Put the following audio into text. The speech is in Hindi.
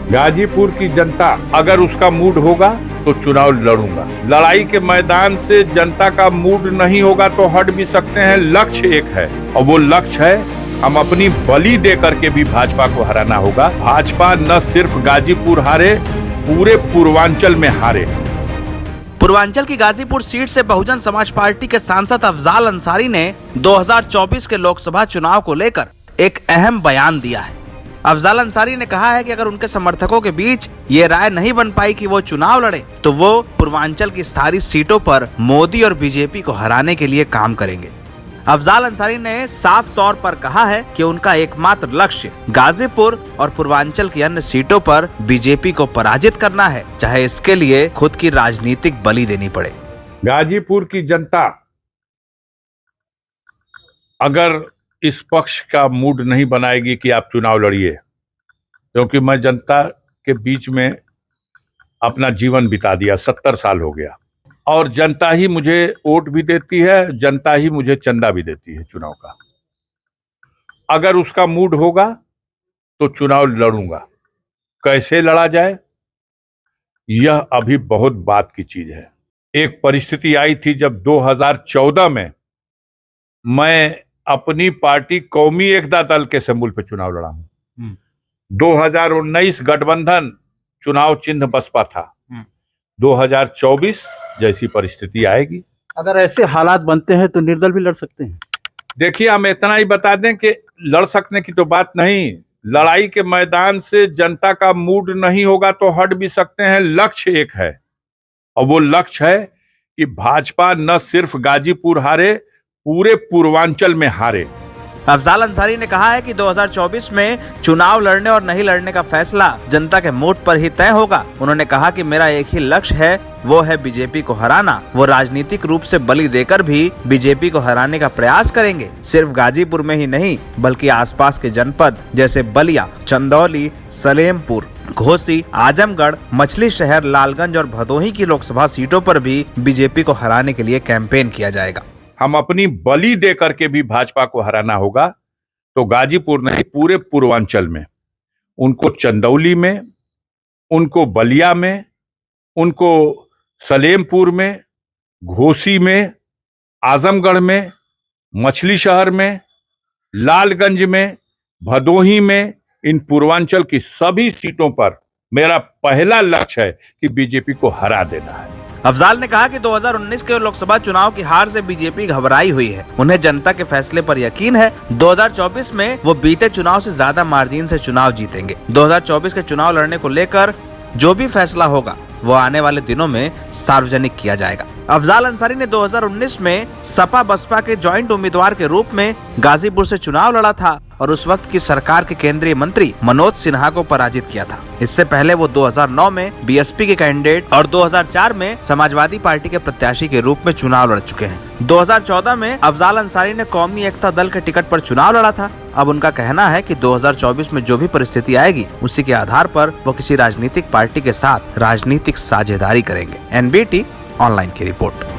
गाजीपुर की जनता अगर उसका मूड होगा तो चुनाव लड़ूंगा। लड़ाई के मैदान से जनता का मूड नहीं होगा तो हट भी सकते हैं। लक्ष्य एक है और वो लक्ष्य है हम अपनी बलि दे करके भी भाजपा को हराना होगा। भाजपा न सिर्फ गाजीपुर हारे, पूरे पूर्वांचल में हारे। पूर्वांचल की गाजीपुर सीट से बहुजन समाज पार्टी के सांसद अफजाल अंसारी ने 2024 के लोकसभा चुनाव को लेकर एक अहम बयान दिया है। अफजाल अंसारी ने कहा है कि अगर उनके समर्थकों के बीच ये राय नहीं बन पाई कि वो चुनाव लड़े तो वो पूर्वांचल की सारी सीटों पर मोदी और बीजेपी को हराने के लिए काम करेंगे। अफजाल अंसारी ने साफ तौर पर कहा है कि उनका एकमात्र लक्ष्य गाजीपुर और पूर्वांचल की अन्य सीटों पर बीजेपी को पराजित करना है, चाहे इसके लिए खुद की राजनीतिक बलि देनी पड़े। गाजीपुर की जनता अगर इस पक्ष का मूड नहीं बनाएगी कि आप चुनाव लड़िए, क्योंकि मैं जनता के बीच में अपना जीवन बिता दिया, 70 साल हो गया, और जनता ही मुझे वोट भी देती है, जनता ही मुझे चंदा भी देती है चुनाव का। अगर उसका मूड होगा तो चुनाव लड़ूंगा। कैसे लड़ा जाए यह अभी बहुत बात की चीज है। एक परिस्थिति आई थी जब 2014 में मैं अपनी पार्टी कौमी एकता दल के सिंबल पे चुनाव लड़ा हूं। 2019 गठबंधन चुनाव चिन्ह बसपा था। 2024 जैसी परिस्थिति आएगी, अगर ऐसे हालात बनते हैं तो निर्दल भी लड़ सकते हैं। देखिए, हम इतना ही बता दें कि लड़ सकने की तो बात नहीं, लड़ाई के मैदान से जनता का मूड नहीं होगा तो हट भी सकते हैं। लक्ष्य एक है और वो लक्ष्य है कि भाजपा न सिर्फ गाजीपुर हारे, पूरे पूर्वांचल में हारे। अफजाल अंसारी ने कहा है कि 2024 में चुनाव लड़ने और नहीं लड़ने का फैसला जनता के मूड पर ही तय होगा। उन्होंने कहा कि मेरा एक ही लक्ष्य है, वो है बीजेपी को हराना। वो राजनीतिक रूप से बलि देकर भी बीजेपी को हराने का प्रयास करेंगे। सिर्फ गाजीपुर में ही नहीं बल्कि आसपास के जनपद जैसे बलिया, चंदौली, सलेमपुर, घोसी, आजमगढ़, मछली शहर, लालगंज और भदोही की लोकसभा सीटों पर भी बीजेपी को हराने के लिए कैंपेन किया जाएगा। हम अपनी बलि दे करके भी भाजपा को हराना होगा, तो गाजीपुर नहीं पूरे पूर्वांचल में, उनको चंदौली में, उनको बलिया में, उनको सलेमपुर में, घोसी में, आजमगढ़ में, मछली शहर में, लालगंज में, भदोही में, इन पूर्वांचल की सभी सीटों पर मेरा पहला लक्ष्य है कि बीजेपी को हरा देना है। अफजाल ने कहा कि 2019 के लोकसभा चुनाव की हार से बीजेपी घबराई हुई है। उन्हें जनता के फैसले पर यकीन है। 2024 में वो बीते चुनाव से ज्यादा मार्जिन से चुनाव जीतेंगे। 2024 के चुनाव लड़ने को लेकर जो भी फैसला होगा वो आने वाले दिनों में सार्वजनिक किया जाएगा। अफजाल अंसारी ने 2019 में सपा बसपा के ज्वाइंट उम्मीदवार के रूप में गाजीपुर से चुनाव लड़ा था और उस वक्त की सरकार के केंद्रीय मंत्री मनोज सिन्हा को पराजित किया था। इससे पहले वो 2009 में बीएसपी के कैंडिडेट और 2004 में समाजवादी पार्टी के प्रत्याशी के रूप में चुनाव लड़ चुके हैं। 2014 में अफजाल अंसारी ने कौमी एकता दल के टिकट पर चुनाव लड़ा था। अब उनका कहना है कि 2024 में जो भी परिस्थिति आएगी उसी के आधार पर वो किसी राजनीतिक पार्टी के साथ राजनीतिक साझेदारी करेंगे। NBT ऑनलाइन की रिपोर्ट।